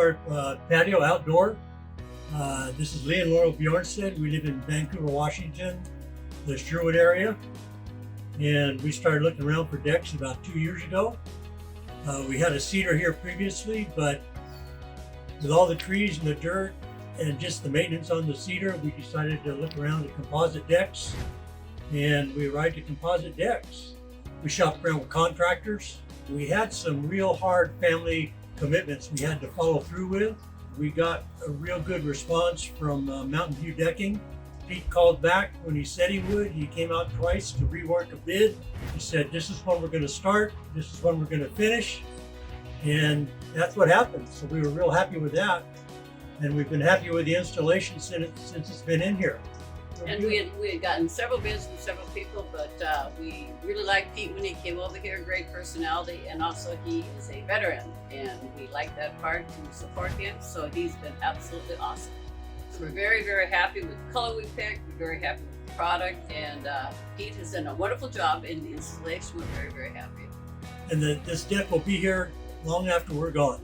our patio outdoor. This is Lee and Laural B. We live in Vancouver, Washington, the Sherwood area. And we started looking around for decks about 2 years ago. We had a cedar here previously, but with all the trees and the dirt and just the maintenance on the cedar, we decided to look around at composite decks, and we arrived at composite decks. We shopped around with contractors. We had some real hard family commitments we had to follow through with. We got a real good response from Mountain View Decking. Pete called back when he said he would. He came out twice to rework a bid. He said, this is when we're going to start, this is when we're going to finish. And that's what happened. So we were real happy with that. And we've been happy with the installation since it's been in here. And we had gotten several bids from several people, but we really liked Pete when he came over here. Great personality, and also he is a veteran, and we like that part to support him. So he's been absolutely awesome. So we're very, very happy with the color we picked. We're very happy with the product, and Pete has done a wonderful job in the installation. We're very, very happy. And this deck will be here long after we're gone.